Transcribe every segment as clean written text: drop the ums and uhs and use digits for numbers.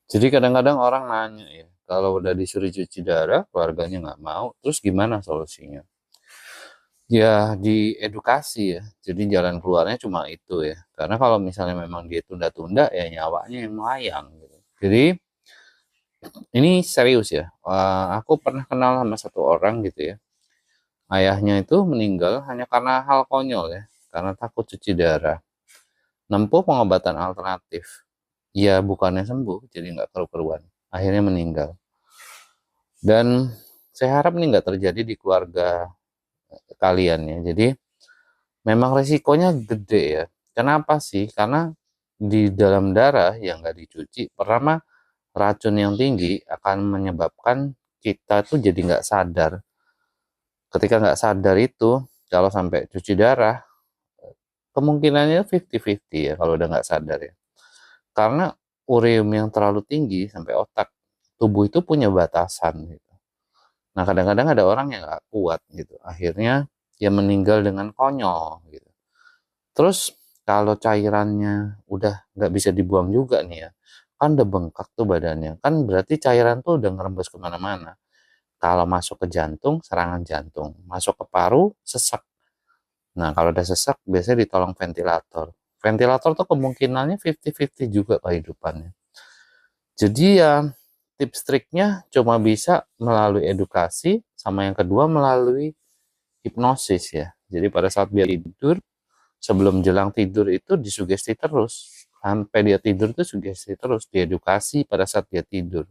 Jadi kadang-kadang orang nanya ya, kalau udah disuruh cuci darah, keluarganya nggak mau, terus gimana solusinya? Ya diedukasi ya, jadi jalan keluarnya cuma itu ya. Karena kalau misalnya memang dia tunda-tunda, ya nyawanya yang melayang gitu. Jadi ini serius ya, aku pernah kenal sama satu orang gitu ya. Ayahnya itu meninggal hanya karena hal konyol ya, karena takut cuci darah. Nempuh pengobatan alternatif. Ya bukannya sembuh, jadi nggak keruan. Akhirnya meninggal. Dan saya harap ini nggak terjadi di keluarga kalian ya. Jadi memang resikonya gede ya. Kenapa sih? Karena di dalam darah yang nggak dicuci, pertama racun yang tinggi akan menyebabkan kita tuh jadi nggak sadar. Ketika nggak sadar itu, kalau sampai cuci darah, kemungkinannya 50-50 ya kalau udah nggak sadar ya. Karena ureum yang terlalu tinggi sampai otak, tubuh itu punya batasan gitu. Nah kadang-kadang ada orang yang nggak kuat gitu, akhirnya dia meninggal dengan konyol gitu. Terus kalau cairannya udah nggak bisa dibuang juga nih ya, kan udah bengkak tuh badannya, kan berarti cairan tuh udah ngerembes kemana-mana. Kalau masuk ke jantung, serangan jantung, masuk ke paru, sesak. Nah kalau udah sesak, biasanya ditolong ventilator. Ventilator tuh kemungkinannya 50-50 juga kehidupannya. Jadi ya tips triknya cuma bisa melalui edukasi, sama yang kedua melalui hipnosis ya. Jadi pada saat dia tidur, sebelum jelang tidur itu disugesti terus. Sampai dia tidur itu sugesti terus, diedukasi pada saat dia tidur.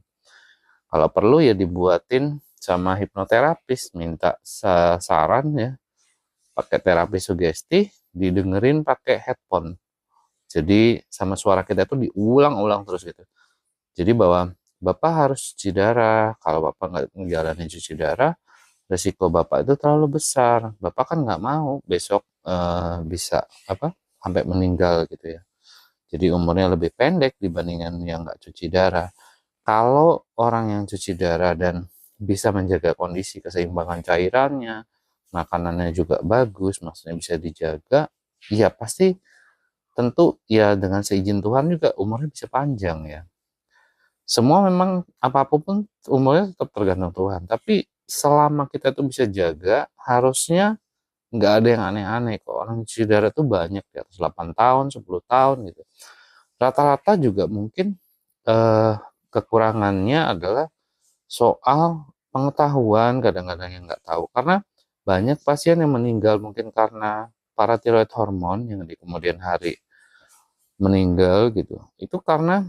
Kalau perlu ya dibuatin sama hipnoterapis, minta saran ya, pakai terapi sugesti, didengerin pakai headphone. Jadi sama suara kita tuh diulang-ulang terus gitu. Jadi bahwa Bapak harus cuci darah, kalau Bapak nggak menjalani cuci darah, resiko Bapak itu terlalu besar. Bapak kan nggak mau besok bisa apa sampai meninggal gitu ya. Jadi umurnya lebih pendek dibandingkan yang nggak cuci darah. Kalau orang yang cuci darah dan bisa menjaga kondisi keseimbangan cairannya, makanannya juga bagus, maksudnya bisa dijaga, ya pasti tentu ya dengan seizin Tuhan juga umurnya bisa panjang ya. Semua memang apapun umurnya tetap tergantung Tuhan. Tapi selama kita tuh bisa jaga, harusnya nggak ada yang aneh-aneh kok. Orang cuci darah tuh banyak di atas 8 tahun, 10 tahun gitu. Rata-rata juga mungkin eh, kekurangannya adalah soal pengetahuan kadang-kadang yang nggak tahu. Karena banyak pasien yang meninggal mungkin karena paratiroid hormon yang di kemudian hari meninggal gitu. Itu karena